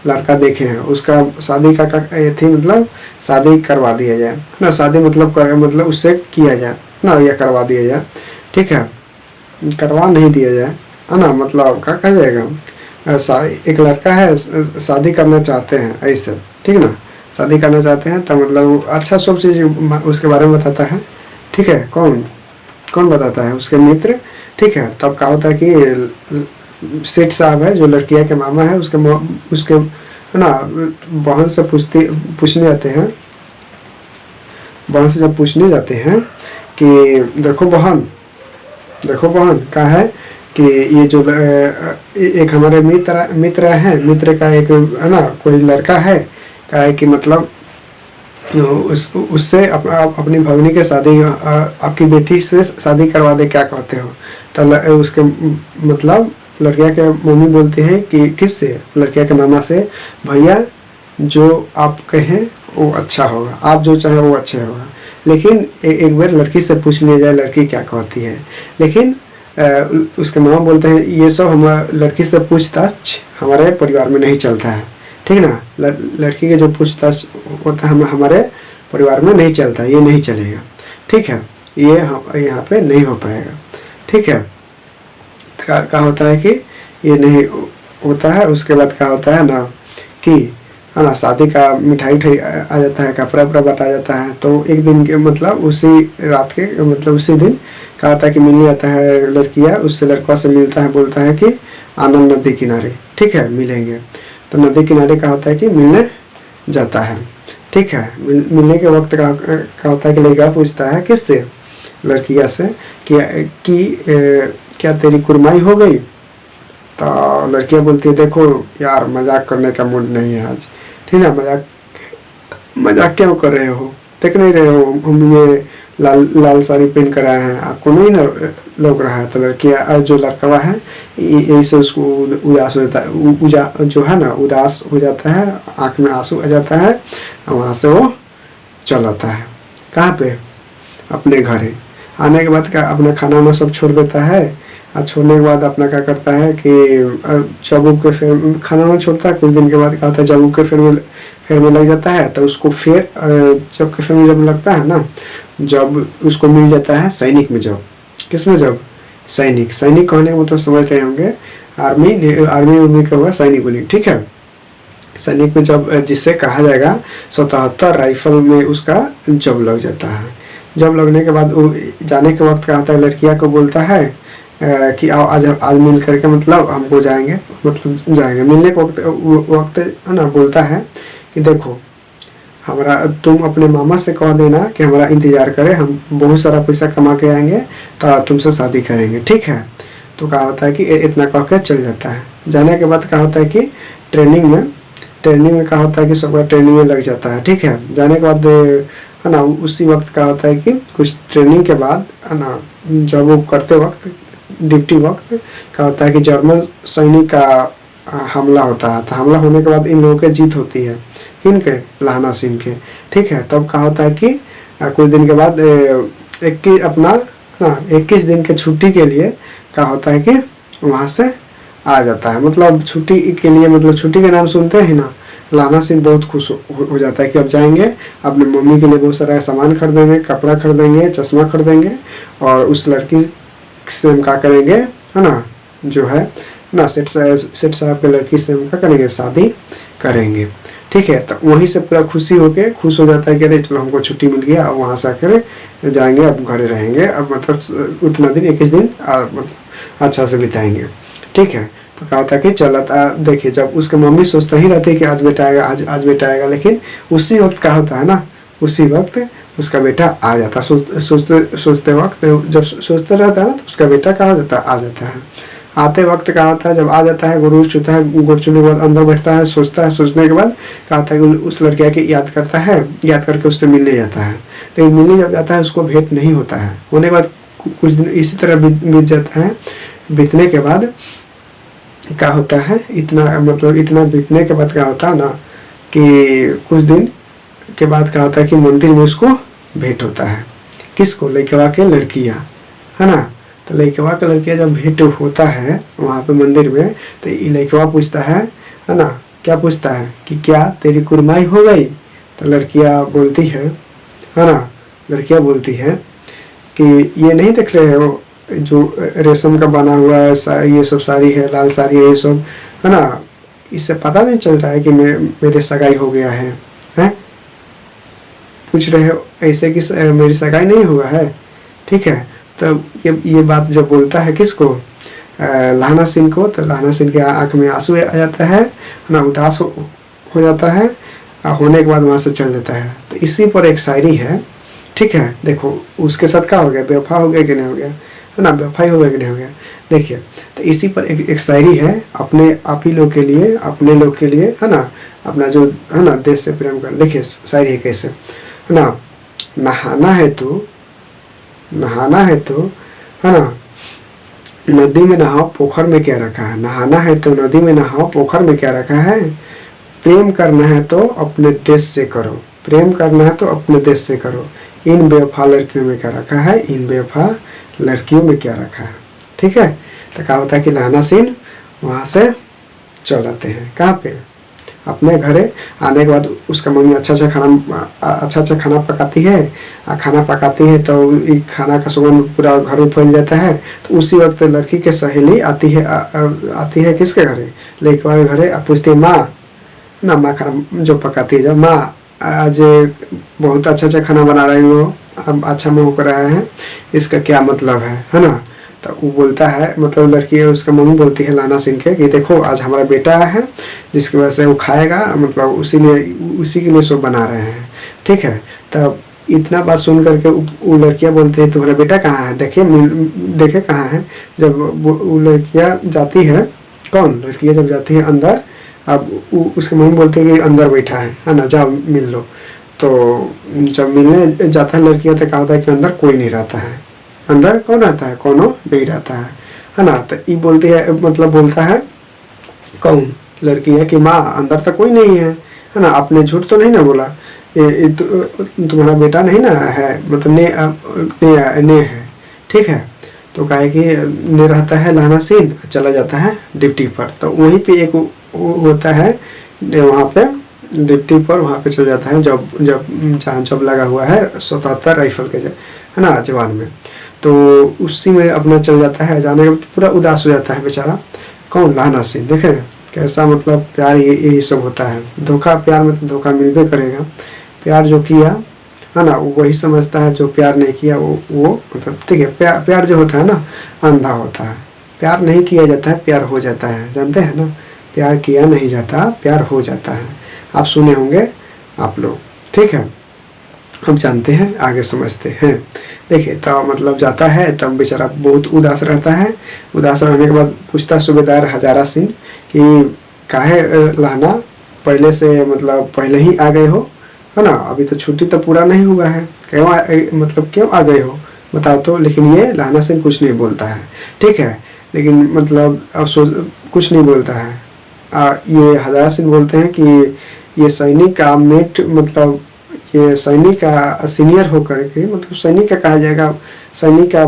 लड़का देखे हैं, उसका शादी का थी मतलब शादी करवा दिया जाए ना, शादी मतलब उससे किया जाए ना, या करवा दिया जाए, ठीक है, करवा नहीं दिया जाए, है ना, मतलब क्या कहा जाएगा, एक लड़का है शादी करना चाहते हैं ऐसे, ठीक ना, शादी करना चाहते हैं तो मतलब अच्छा सब चीज़ उसके बारे में बताता है, ठीक है। कौन बताता है? उसके मित्र, ठीक है। तब क्या होता है कि सेठ साहब है जो लड़किया के मामा है उसके है ना बहन से पूछने जाते हैं, बहन से जब पूछने जाते हैं कि देखो बहन क्या है कि ये जो एक हमारे मित्र है, मित्र का एक है ना कोई लड़का है, क्या है कि मतलब उससे अपनी भवनी के शादी आपकी बेटी से शादी करवा दे, क्या कहते हो? तो उसके मतलब लड़किया के मम्मी बोलते हैं कि किससे? लड़किया के मामा से, भैया जो आप कहें वो अच्छा होगा, आप जो चाहे वो अच्छा होगा, लेकिन एक बार लड़की से पूछ लिया जाए लड़की क्या कहती है। लेकिन उसके मामा बोलते हैं ये सब हमारे लड़की से पूछताछ हमारे परिवार में नहीं चलता है, ठीक ना, लड़की के जो पूछताछ होता है हमारे परिवार में नहीं चलता, ये नहीं चलेगा, ठीक है, ये यहाँ पे नहीं हो पाएगा, ठीक है। क्या होता है कि ये नहीं होता है। उसके बाद क्या होता है ना कि है ना शादी का मिठाई आ जाता है, कपड़ा बटा जाता है। तो एक दिन के मतलब उसी रात के मतलब उसी दिन क्या होता है कि मिलने आता है लड़कियाँ, उससे लड़का से मिलता है, बोलता है कि आनंद नदी किनारे, ठीक है, मिलेंगे। तो नदी किनारे क्या होता है कि मिलने जाता है, ठीक है। मिलने के वक्त क्या होता है कि लड़का पूछता है किससे? लड़किया से कि क्या तेरी कुरमाई हो गई? तो लड़कियां बोलती है देखो यार मजाक करने का मूड नहीं है आज, ठीक है, मजाक क्यों कर रहे हो? देख नहीं रहे हो हम ये लाल साड़ी पहन कर आए हैं, आपको नहीं ना लग रहा है? तो लड़कियां जो लड़का है यही से उसको उदास हो जाता है, जो है ना उदास हो जाता है, आँख में आंसू आ जाता है, वहाँ से वो चल आता है। कहाँ पे? अपने घरे। आने के बाद क्या अपना खाना वाना सब छोड़ देता है। और छोड़ने के बाद अपना क्या करता है कि जब उब के फिर खाना वाना छोड़ता है, कुछ दिन के बाद क्या होता है जब उब के फिर में लग जाता है, तो उसको फिर जब के फिर में जब लगता है ना, जब उसको मिल जाता है सैनिक में जॉब। किस में जॉब? सैनिक। सैनिक कहने का मतलब समझ रहे होंगे, आर्मी उर्मी का हुआ सैनिक उनिक, ठीक है। सैनिक में जब जिससे कहा जाएगा 77 राइफल में उसका जब लग जाता है। जब लगने के बाद वो जाने के वक्त क्या होता है, लड़कियां को बोलता है कि आओ आज मिल करके मतलब हमको जाएंगे, मतलब जाएंगे मिलने के वक्त है ना, बोलता है कि देखो हमारा तुम अपने मामा से कह देना कि हमारा इंतजार करे, हम बहुत सारा पैसा कमा के आएंगे तो तुमसे शादी करेंगे, ठीक है। तो क्या होता है कि इतना कह के चल जाता है। जाने के बाद क्या होता है कि ट्रेनिंग में क्या होता है कि सबका ट्रेनिंग में लग जाता है, ठीक है। जाने के बाद है ना, उसी वक्त क्या होता है कि कुछ ट्रेनिंग के बाद है ना, जब वो करते वक्त ड्यूटी वक्त क्या होता है कि जर्मन सैनिक का हमला होता है। तो हमला होने के बाद इन लोगों की जीत होती है, किनके? लहाना सिंह के, ठीक है। तब क्या होता है कि कुछ दिन के बाद 21 दिन के छुट्टी के लिए क्या होता है कि वहाँ से आ जाता है। मतलब छुट्टी के लिए, मतलब छुट्टी के नाम सुनते हैं ना, लहाना सिंह बहुत खुश हो जाता है कि अब जाएंगे, अपने मम्मी के लिए बहुत सारा सामान खरीदेंगे, कपड़ा खरीदेंगे, चश्मा खरीदेंगे, और उस लड़की से हम क्या करेंगे है ना, जो है ना सेठ साहब के लड़की से हम क्या करेंगे, शादी करेंगे, ठीक है। तो वहीं से पूरा खुश हो जाता है कि अरे चलो हमको छुट्टी मिल गया, अब वहाँ से आकर जाएंगे, अब घरे रहेंगे, अब मतलब उतना दिन 21 दिन मतलब अच्छा से बिताएंगे, ठीक है। तो क्या होता है कि चला देखिए, जब उसके मम्मी सोचता ही रहती है कि आज बेटा आएगा, आज बेटा आएगा, लेकिन उसी वक्त क्या होता है ना, उसी वक्त उसका बेटा आ जाता है। सोचते वक्त जब सोचते रहता है ना, तो उसका बेटा कहाँ जाता है, आ जाता है। आते वक्त क्या होता है, जब आ जाता है गुरु छूता है, गुरु छूने के बाद अंदर बैठता है, सोचता है, सोचने के बाद क्या होता है कि उस लड़किया की याद करता है, याद करके उससे मिलने जाता है। लेकिन मिलने जब जाता है उसको भेंट नहीं होता है। होने के बाद कुछ दिन इसी तरह बीत जाता है। बीतने के बाद क्या होता है, इतना बीतने के बाद क्या होता है ना कि कुछ दिन के बाद क्या होता है कि मंदिर में उसको भेंट होता है। किसको? लड़कवा के लड़कियाँ, है ना। तो लड़कवा के लड़कियाँ जब भेंट होता है वहाँ पे मंदिर में, तो ये लड़कवा पूछता है ना, क्या पूछता है कि क्या तेरी कुरमाई हो गई? तो लड़कियाँ बोलती है ना, लड़कियाँ बोलती है कि ये नहीं देख रहे हो जो रेशम का बना हुआ है, ये सब साड़ी है, लाल साड़ी है, ये सब है ना, इससे पता नहीं चल रहा है कि मेरे सगाई हो गया है, हैं? पूछ रहे हो ऐसे कि मेरी सगाई नहीं हुआ है, ठीक है। तो ये बात जब बोलता है किसको, लहाना सिंह को, तो लहाना सिंह के आंख में आंसू आ जाता है ना, उदास हो जाता है। होने के बाद वहाँ से चल देता है। तो इसी पर एक शायरी है, ठीक है। देखो उसके साथ क्या हो गया, बेवफा हो गया कि नहीं हो गया, है ना, बेवफाई हो गया कि नहीं हो गया। देखिए तो इसी पर एक शायरी है, अपने आप ही लोग के लिए, अपने लोग के लिए, है ना, अपना जो है ना देश से प्रेम कर। देखिए शायरी है कैसे, है ना, नहाना है तो है ना, नदी में नहाओ पोखर में क्या रखा है। नहाना है तो नदी में नहाओ पोखर में क्या रखा है। प्रेम करना है तो अपने देश से करो, प्रेम करना है तो अपने देश से करो। इन बेवफा लड़कियों में क्या रखा है, इन बेवफा लड़कियों में क्या रखा है, ठीक है। तो क्या होता है कि लहाना सिंह वहाँ से चल आते हैं, कहाँ पे, अपने घरे। आने के बाद उसका मम्मी अच्छा खाना पकाती है। खाना पकाती है तो खाना का सुगंध पूरा घर में फैल जाता है। तो उसी वक्त लड़की के सहेली आती है किसके घरे, लड़के के घरे। पूछती है माँ ना, माँ खाना जो पकाती है, जब माँ आज बहुत अच्छा खाना बना रही हो, अब अच्छा मुँह कर रहा है, इसका क्या मतलब है ना। तो वो बोलता है, मतलब लड़की है उसका मम्मी बोलती है लहाना सिंह के कि देखो आज हमारा बेटा आया है, जिसकी वजह से वो खाएगा, मतलब उसी के लिए सब बना रहे हैं, ठीक है। तब इतना बात सुन करके वो लड़कियां बोलती है तुम्हारा बेटा कहाँ है, देखे कहाँ है। जब वो लड़कियां जाती है, कौन लड़कियां जब जाती है अंदर, अब उसके मम्मी बोलते हैं कि अंदर बैठा है ना, जाओ मिल लो। तो जब मिलने जाता है लड़कियां तो क्या होता है कि अंदर कोई नहीं रहता है। अंदर कौन रहता है, कोनो नहीं रहता है ना। तो ये बोलती है, मतलब बोलता है कौन, लड़की है कि माँ अंदर तो कोई नहीं है ना, आपने झूठ तो नहीं ना बोला, ये तुम्हारा बेटा नहीं ना है, मतलब ने है ठीक है। तो क्या है कि रहता है लाना सीन, चला जाता है डिप्टी पर। तो वहीं पे एक होता है वहाँ पे डिप्टी पर, वहाँ पे चल जाता है जब जब जहाँ जब लगा हुआ है 77 राइफल के है ना जवान में। तो उसी में अपना चल जाता है, जाने का पूरा उदास हो जाता है बेचारा। कौन? लाना सिंह। देखे कैसा मतलब प्यार, यही सब होता है। धोखा, प्यार में तो धोखा मिलबे करेगा। प्यार जो किया है ना वही समझता है, जो प्यार नहीं किया वो मतलब ठीक है। प्यार जो होता है ना अंधा होता है। प्यार नहीं किया जाता है, प्यार हो जाता है, जानते हैं ना। प्यार किया नहीं जाता, प्यार हो जाता है। आप सुने होंगे आप लोग, ठीक है। हम जानते हैं, आगे समझते हैं। देखिए तो मतलब जाता है, तब बेचारा बहुत उदास रहता है। उदास रहने के बाद पूछता सूबेदार हजारा सिंह कि काहे लाना पहले से मतलब पहले ही आ गए हो, है ना। अभी तो छुट्टी तो पूरा नहीं हुआ है, मतलब क्यों आ गए हो बताओ तो। लेकिन ये लाना सिंह कुछ नहीं बोलता है, ठीक है। लेकिन मतलब अफसोस कुछ नहीं बोलता है। ये हजारा सिंह बोलते हैं कि ये सैनिक का मेट, मतलब ये सैनिक का सीनियर होकर के, मतलब सैनिक का कहा जाएगा, सैनिक का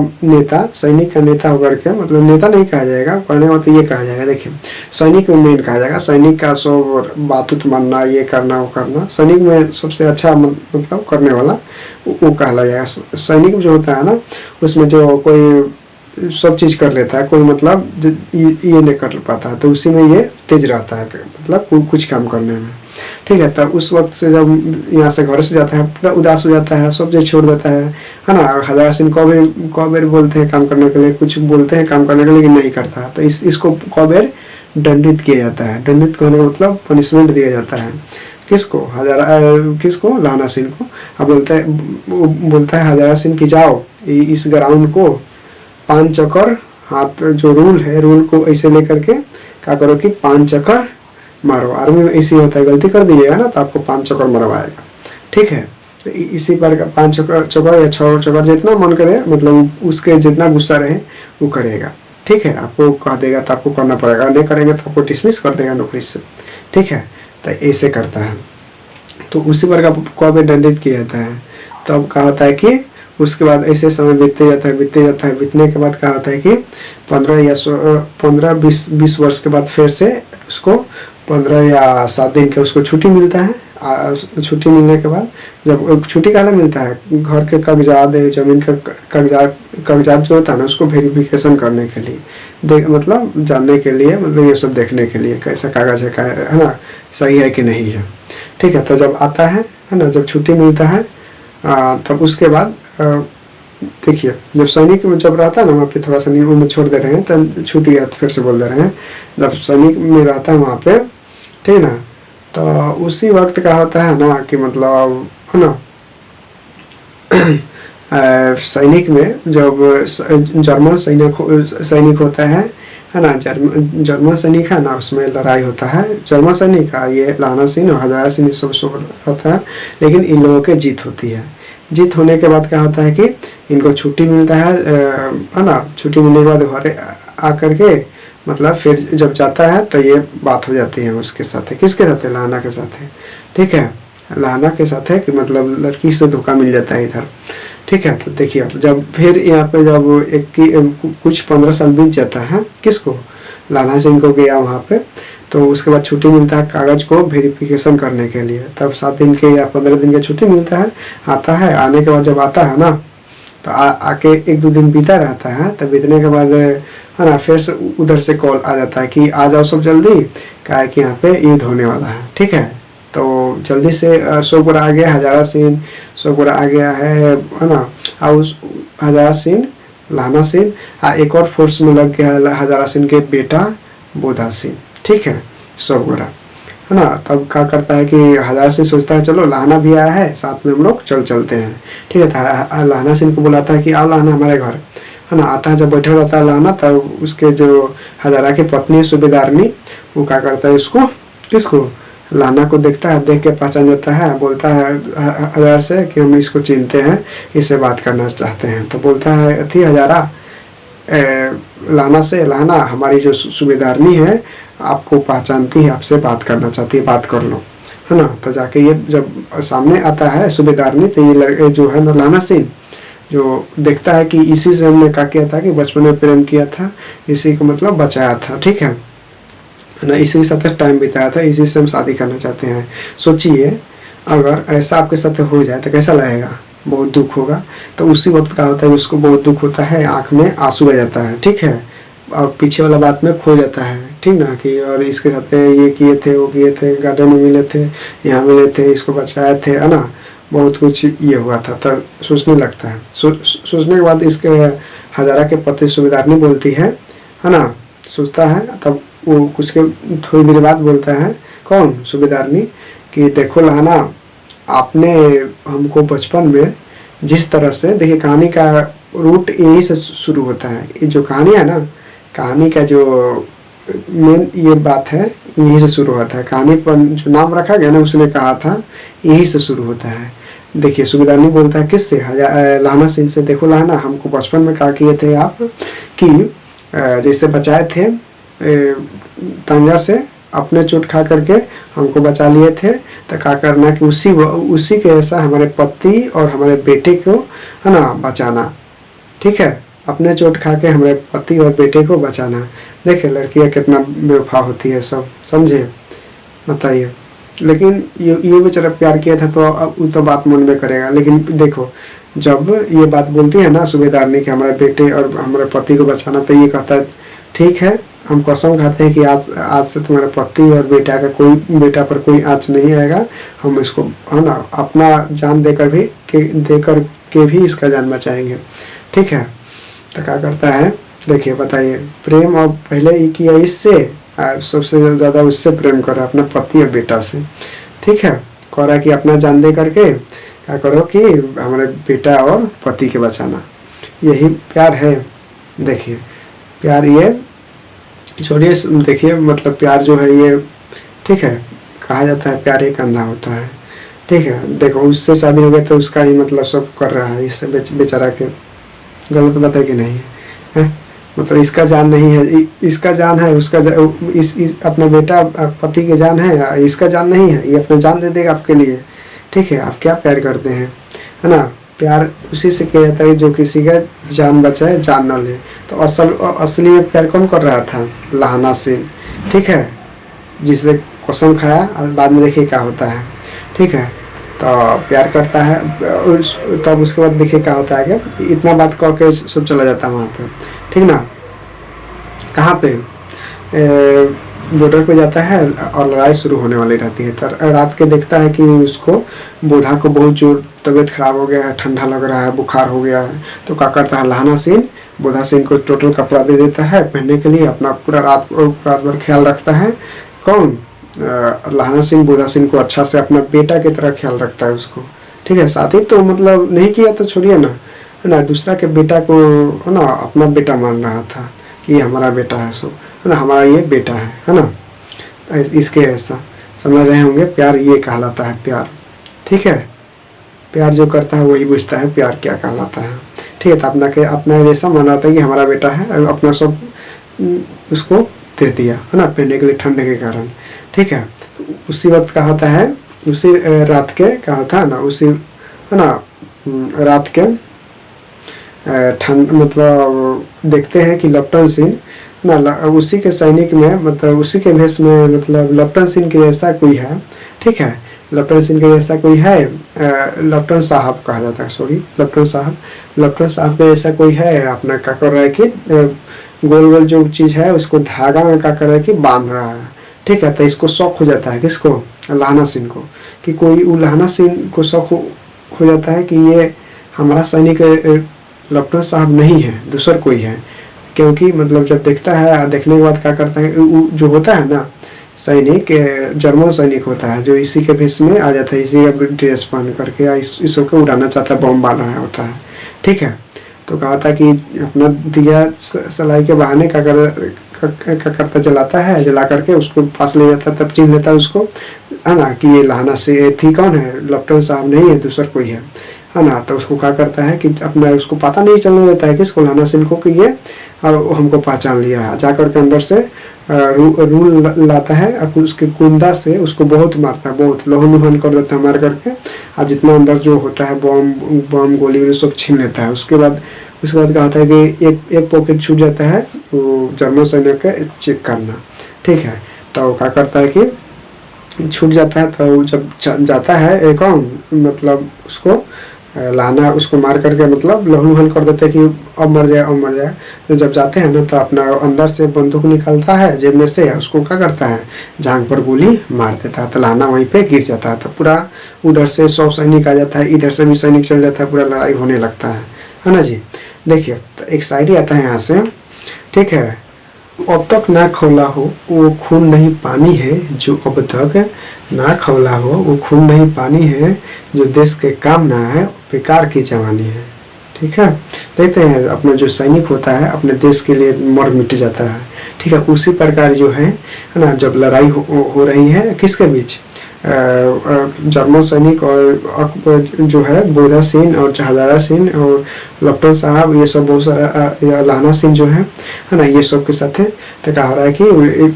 नेता होकर के, मतलब नेता नहीं कहा जाएगा, कहने का मतलब ये कहा जाएगा। देखिए सैनिक में मेन कहा जाएगा, सैनिक का सब बात मानना, ये करना वो करना, सैनिक में सबसे अच्छा मतलब करने वाला वो कहला जाएगा। सैनिक जो होता है ना उसमें जो कोई सब चीज़ कर लेता है, कोई मतलब ये नहीं कर पाता, तो उसी में ये तेज रहता है, मतलब कुछ काम करने में, ठीक है। तब उस वक्त से जब यहाँ से घर से जाता है पूरा उदास हो जाता है, सब चीज़ छोड़ देता है ना। हजारा सिंह कौबेर बोलते हैं काम करने के लिए, कुछ बोलते हैं काम करने के लिए, लेकिन नहीं करता। तो इसको कौबेर दंडित किया जाता है। दंडित करने का मतलब पनिशमेंट दिया जाता है। किसको? किसको? लाना सिंह को। अब बोलता है हजारा सिंह की जाओ इस ग्राउंड को 5 चक्कर, हाथ जो रूल है रूल को ऐसे लेकर के क्या करो कि 5 चक्कर मारो। आर्मी में ऐसे होता है, गलती कर दीजिएगा ना तो आपको 5 चक्कर मरवाएगा, ठीक है। तो इसी पर 5 चक्कर या 6 चक्कर जितना मन करे, मतलब उसके जितना गुस्सा रहे वो करेगा, ठीक है। आपको कह देगा तो आपको करना पड़ेगा, नहीं करेंगे तो आपको डिसमिस कर देगा नौकरी से, ठीक है। तो ऐसे करता है। तो उसी पर कौबे दंडित किया जाता है। तब क्या होता है कि उसके बाद ऐसे समय बीतते जाता है। बीतने के बाद क्या होता है कि 15-20 वर्ष के बाद फिर से उसको 15 या 7 दिन का उसको छुट्टी मिलता है। छुट्टी मिलने के बाद जब छुट्टी काला मिलता है, घर के कागजात, जमीन का कागजात जो होता है ना उसको वेरिफिकेशन करने के लिए, मतलब जानने के लिए, मतलब ये सब देखने के लिए कैसा कागज है ना, सही है कि नहीं है, ठीक है। तो जब आता है ना, जब छुट्टी मिलता है तब उसके बाद देखिए जब सैनिक में जब रहता है ना वहाँ पे, थोड़ा सा नींबू में छोड़ दे रहे हैं तब छुट्टी है, फिर से बोल दे रहे हैं। जब सैनिक में रहता है वहाँ पे, ठीक है ना, तो उसी वक्त का होता है ना कि मतलब है ना सैनिक में जब जर्मन सैनिक होता है ना, जर्मन सैनिक है ना, उसमें लड़ाई होता है। जर्मन सैनिक का ये लाना सिंह और हजारा सिंह सब होता है, लेकिन इन लोगों की जीत होती है। जीत होने के बाद क्या होता है कि इनको छुट्टी मिलता है ना। छुट्टी मिलने के बाद घर आकर के मतलब फिर जब जाता है तो ये बात हो जाती है उसके साथ, किसके साथ है? लाना के साथ है, ठीक है। लाना के साथ है कि मतलब लड़की से धोखा मिल जाता है इधर, ठीक है। तो देखिए जब फिर यहाँ पे जब कुछ 15 साल बीत जाता है, किसको? लाना सिंह को गया वहाँ पे। तो उसके बाद छुट्टी मिलता है कागज को वेरिफिकेशन करने के लिए। तब 7 दिन के या 15 दिन की छुट्टी मिलता है। आता है, आने के बाद जब आता है ना तो आके 1-2 दिन बीता रहता है। तब बीतने के बाद है ना फिर से उधर से कॉल आ जाता है कि आ जाओ सब जल्दी, क्या है कि यहाँ पे युद्ध होने वाला है, ठीक है। तो जल्दी से सोगुरा आ गया, हजारा सिंह सोगुरा आ गया है ना। और हजारा सिंह, लाना सिंह एक और फोर्स में लग गया हजारा सिंह के बेटा बोधा सिंह, ठीक है, सोगुरा है ना। तब क्या करता है कि हजारा सिंह सोचता है चलो लाना भी आया है, साथ में हम लोग चलते हैं, ठीक है। लाना सिंह को बुलाता है कि आओ लाना हमारे घर, है ना। आता है, जब बैठा रहता है लाना, तब उसके जो हजारा की पत्नी सूबेदारनी वो क्या करता है उसको, किसको? लाना को देखता है, देख के पहचान जाता है, बोलता है हजारा से कि हम इसको चिनते हैं, इससे बात करना चाहते हैं। तो बोलता है थी हजारा लाना से, लाना हमारी जो सूबेदारनी है आपको पहचानती है, आपसे बात करना चाहती है, बात कर लो, है ना। तो जाके ये जब सामने आता है सूबेदारनी, तो ये लड़के जो है ना लाना सिंह, जो देखता है कि इसी से हमने क्या किया था कि बचपन में प्रेम किया था, इसी को मतलब बचाया था, ठीक है ना, इसी के साथ टाइम बिताया था, इसी से हम शादी करना चाहते हैं। सोचिए अगर ऐसा आपके साथ हो जाए तो कैसा लगेगा, बहुत दुख होगा। तो उसी वक्त क्या होता है, उसको बहुत दुख होता है, आँख में आंसू आ जाता है, ठीक है, और पीछे वाला बात में खो जाता है, ठीक ना, कि और इसके साथ ये किए थे, वो किए थे, गार्डन में मिले थे, यहाँ मिले थे, इसको बचाए थे, है ना, बहुत कुछ ये हुआ था। तब सोचने लगता है, सोचने के बाद इसके हजारा के पति सूबेदारनी बोलती है ना, सोचता है, तब वो कुछ के थोड़ी देर बाद बोलता है, कौन, सूबेदारनी, कि देखो लहाना, आपने हमको बचपन में जिस तरह से, देखिए कहानी का रूट यही से शुरू होता है, ये जो कहानी है ना, कहानी का जो मेन ये बात है यही से शुरू होता है, कहानी पर जो नाम रखा गया ना उसने कहा था यही से शुरू होता है। देखिए सूबेदारनी बोलता है किससे, लहाना सिंह से, देखो लहाना, हमको बचपन में क्या किए थे आप, कि जैसे बचाए थे तांजा से, अपने चोट खा करके हमको बचा लिए थे, तो क्या करना कि उसी के ऐसा हमारे पति और हमारे बेटे को, है ना, बचाना, ठीक है, अपने चोट खा के हमारे पति और बेटे को बचाना। देखिए लड़कियां कितना बेवफा होती है, सब समझे, बताइए। लेकिन ये बेचारा प्यार किया था तो अब वो तो बात मन में करेगा, लेकिन देखो जब ये बात बोलती है ना सूबेदारनी कि हमारे बेटे और हमारे पति को बचाना, तो ये कहता है ठीक है, हम कसम खाते हैं कि आज से तुम्हारे पति और बेटा पर कोई आँच नहीं आएगा, हम इसको, है ना, अपना जान देकर के भी इसका जान बचाएंगे, ठीक है। तो क्या करता है, देखिए बताइए, प्रेम और पहले ही किया इससे, सबसे ज़्यादा उससे प्रेम करो, अपने पति और बेटा से, ठीक है, कह रहा है कि अपना जान दे करके क्या करो कि हमारे बेटा और पति के बचाना, यही प्यार है। देखिए प्यार ये छोड़िए, देखिए मतलब प्यार जो है ये, ठीक है, कहा जाता है प्यार एक अंधा होता है, ठीक है। देखो उससे शादी हो गई तो उसका ही मतलब सब कर रहा है, इससे बेचारा के गलत बात है कि नहीं है, मतलब इसका जान नहीं है, इसका जान है, उसका अपना बेटा पति के जान है, इसका जान नहीं है, ये अपना जान दे देगा आपके लिए, ठीक है। आप क्या प्यार करते हैं, है ना, प्यार उसी से किया जाता है जो किसी का जान बचाए, जान न ले। तो असली में प्यार कौन कर रहा था, लहाना सिंह, ठीक है, जिससे कसम खाया और बाद में देखिए क्या होता है, ठीक है। तो प्यार करता है, तब उसके बाद देखिए क्या होता है कि इतना बात कह के सब चला जाता है वहाँ पे, ठीक ना, कहाँ पे, बॉर्डर पे जाता है और लड़ाई शुरू होने वाली रहती है। तो रात के देखता है कि उसको बोधा को बहुत जोर तबीयत खराब हो गया है, ठंडा लग रहा है, बुखार हो गया है। तो क्या करता है, लहाना सिंह बोधा सिंह को टोटल कपड़ा दे देता है पहनने के लिए, अपना पूरा रात भर ख्याल रखता है। कौन, लहाना सिंह बोधा सिंह को अच्छा से अपना बेटा की तरह ख्याल रखता है उसको, ठीक है। शादी तो मतलब नहीं किया तो छोड़िए ना, है ना, दूसरा के बेटा को, है ना, अपना बेटा मान रहा था कि ये हमारा बेटा है, सो है ना, हमारा ये बेटा है ना। इसके ऐसा समझ रहे होंगे, प्यार ये कहलाता है प्यार, ठीक है। प्यार जो करता है वही बुझता है प्यार क्या कहलाता है, ठीक है। तो अपना जैसा माना था कि हमारा बेटा है, अपना सब उसको दे दिया, है ना, पहनने के लिए ठंड के कारण, ठीक है। तो उसी वक्त क्या होता है, उसी रात के क्या होता है ना, उसी, है ना, रात के ठंड मतलब देखते हैं कि लपटन सिंह ना, उसी के सैनिक में, मतलब उसी के भेष में, मतलब लपटन सिंह के जैसा कोई है, ठीक है। लपटन सिंह के जैसा कोई है, लपटन साहब कहा जाता है, सॉरी, लपटन साहब के जैसा कोई है, अपना क्या कर रहा है कि गोल गोल जो चीज़ है उसको धागा में क्या कर रहा है कि बांध रहा है, ठीक है। तो इसको शौक हो जाता है, किसको, लहाना सिंह को, कि कोई लहाना सिंह को शौक हो जाता है कि ये हमारा सैनिक लपटन साहब नहीं है, दूसर कोई है। क्योंकि मतलब जब देखता है, देखने के बाद क्या करता है, जो होता है ना सैनिक, जर्मन सैनिक होता है जो इसी के भेष में आ जाता है, इसी का ड्रेस पहन करके इस सबको उड़ाना चाहता है, बम बाल रहा होता है, ठीक है। तो कहा था कि अपना दिया सलाई के बहाने क्या करता, जलाता है, जला करके उसको पास ले जाता है, तब चिन्ह लेता है उसको, है ना, कि ये लहाना से थी, कौन है, लपटन साहब नहीं है, दूसर कोई है। है ना। तो उसको क्या करता है कि अपना उसको पता नहीं चलने देता है किसको, लाना सिंह को, कि ये हमको पहचान लिया है। जाकर के अंदर से रूल लाता है और उसके कुंदा से उसको बहुत मारता है, बहुत लहू लुहान कर देता है मार करके, और जितना अंदर जो होता है बम बम गोली सब छीन लेता है। उसके बाद क्या होता है कि एक पॉकेट छूट जाता है, वो जर्मन सैनिक का चेक करना, ठीक है। तो क्या करता है कि छूट जाता है, तो जब जाता है कौन, मतलब उसको लाना, उसको मार करके मतलब लहूलुहान कर देते हैं कि अब मर जाए अब मर जाए। तो जब जाते हैं ना, तो अपना अंदर से बंदूक निकालता है जेब में से, उसको क्या करता है जांग पर गोली मार देता है। तो लाना वहीं पे गिर जाता है। तो पूरा उधर से 100 सैनिक आ जाता है, इधर से भी सैनिक चल जाता है, पूरा लड़ाई होने लगता है ना जी। देखिए तो एक शायरी आता है यहाँ से, ठीक है। अब तक ना खौला हो वो खून नहीं पानी है, जो अब तक ना खौला हो वो खून नहीं पानी है, जो देश के काम ना है बेकार की जवानी है, ठीक है। देखते हैं अपना जो सैनिक होता है अपने देश के लिए मर मिट जाता है, ठीक है। उसी प्रकार जो है ना, जब लड़ाई हो रही है किसके बीच, जर्मन सैनिक और जो है बोधा सिंह और हजारा सिंह और लप्टन साहब, ये सब बहुत सारा लाना सिंह जो है ना, ये सब के साथ है। तो क्या हो रहा है कि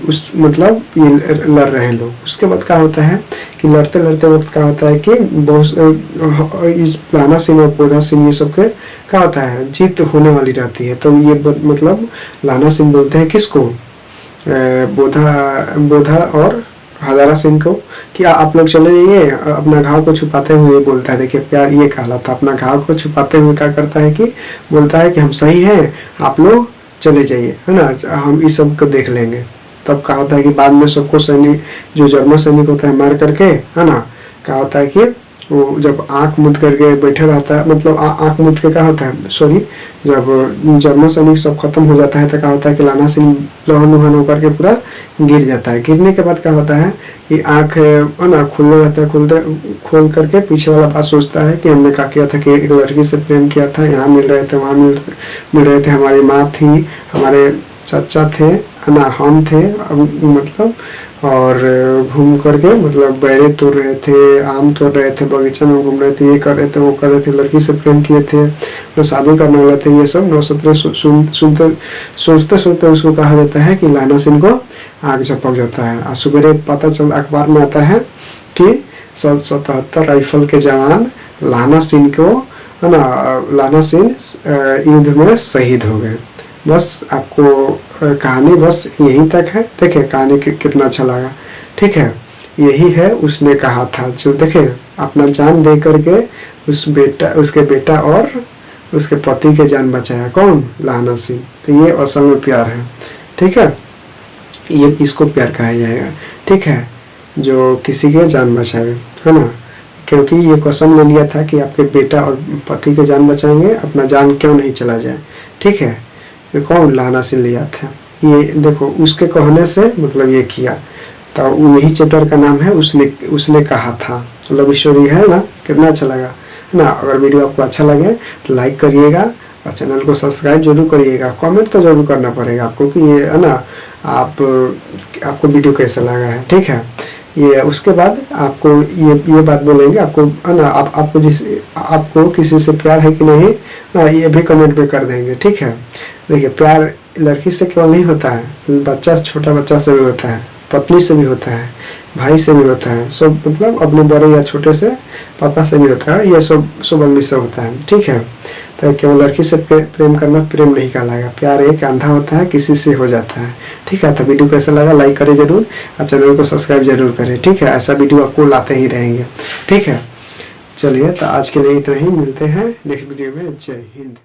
उस मतलब ये लड़ रहे हैं लोग। उसके बाद क्या होता है कि लड़ते लड़ते वक्त क्या होता है कि बहुत लाना सिंह और बोधा सिंह ये सब के क्या होता है जीत होने वाली रहती है। तो ये मतलब लाना सिंह बोलते हैं किसको, बोधा और हजारा सिंह को कि आप लोग चले जाइए, अपना घाव को छुपाते हुए बोलता है। देखिए प्यार ये कहलाता, अपना घाव को छुपाते हुए क्या करता है कि बोलता है कि हम सही हैं, आप लोग चले जाइए, है ना, हम इस सब को देख लेंगे। तब क्या होता है कि बाद में सबको सैनिक जो जर्मन सैनिक होता है मार करके, है ना, क्या होता है कि वो जब आंख मूंद करके बैठे रहता है, मतलब आंख मूंद के क्या होता है, सॉरी, जब जर्मन सैनिक सब खत्म हो जाता है तो क्या होता है कि लाना सिंह लहूलुहान होकर के पूरा गिर जाता है। गिरने के बाद क्या होता है कि आंख है ना खुलने रहता है, खोल करके पीछे वाला बात सोचता है कि हमने क्या किया था कि एक लड़की से प्रेम किया था, यहाँ मिल रहे थे, वहाँ मिल रहे थे, हमारी माँ थी, हमारे चाचा थे ना, हम थे, मतलब और घूम करके मतलब बैरे तोड़ रहे थे, आम तोड़ रहे थे, बगीचा में घूम रहे थे, ये कर रहे थे, वो कर रहे थे, लड़की से प्रेम किए थे, तो शादी करने वाले थे। ये सब 917 सोचते सोचते उसको कहा जाता है कि लाना सिंह को आग झपक जाता है। और सवेरे पता चल अखबार में आता है कि 77 राइफल के जवान लाना सिंह को, है ना, लाना सिंह युद्ध में शहीद हो गए। बस आपको कहानी बस यहीं तक है। देखिए कहानी कितना अच्छा लगा, ठीक है। यही है उसने कहा था, जो देखे अपना जान दे करके उसके बेटा और उसके पति के जान बचाया, कौन, लाना सिंह। तो ये असल में प्यार है, ठीक है, ये इसको प्यार कहा जाएगा, ठीक है, जो किसी के जान बचाए, है ना, क्योंकि ये कसम ले लिया था कि आपके बेटा और पति के जान बचाएंगे, अपना जान क्यों नहीं चला जाए, ठीक है। कौन, लाना सिंह लिया था। ये देखो उसके कहने से मतलब ये किया, तो यही चैप्टर का नाम है उसने कहा था। मतलब स्टोरी है ना, कितना अच्छा लगा, है ना। अगर वीडियो आपको अच्छा लगे तो लाइक करिएगा और चैनल को सब्सक्राइब जरूर करिएगा। कमेंट तो जरूर करना पड़ेगा आपको कि ये, है ना, आपको वीडियो कैसा लगा है, ठीक है। ये उसके बाद आपको ये बात बोलेंगे आपको, है ना, आपको किसी से प्यार है कि नहीं ना, ये भी कमेंट में कर देंगे, ठीक है। देखिए प्यार लड़की से केवल नहीं होता है, बच्चा, छोटा बच्चा से भी होता है, पत्नी से भी होता है, भाई से भी होता है, सब मतलब अपने बड़े या छोटे से पापा से भी होता है, ये सब आदमी से होता है, ठीक है। तो केवल लड़की से प्रेम करना प्रेम नहीं कहलाएगा, प्यार एक अंधा होता है, किसी से हो जाता है, ठीक है। तो वीडियो कैसा लगा लाइक करें जरूर और चैनल को सब्सक्राइब जरूर करें, ठीक है। ऐसा वीडियो आपको लाते ही रहेंगे, ठीक है। चलिए तो आज के लिए इतना ही, मिलते हैं नेक्स्ट वीडियो में। जय हिंद।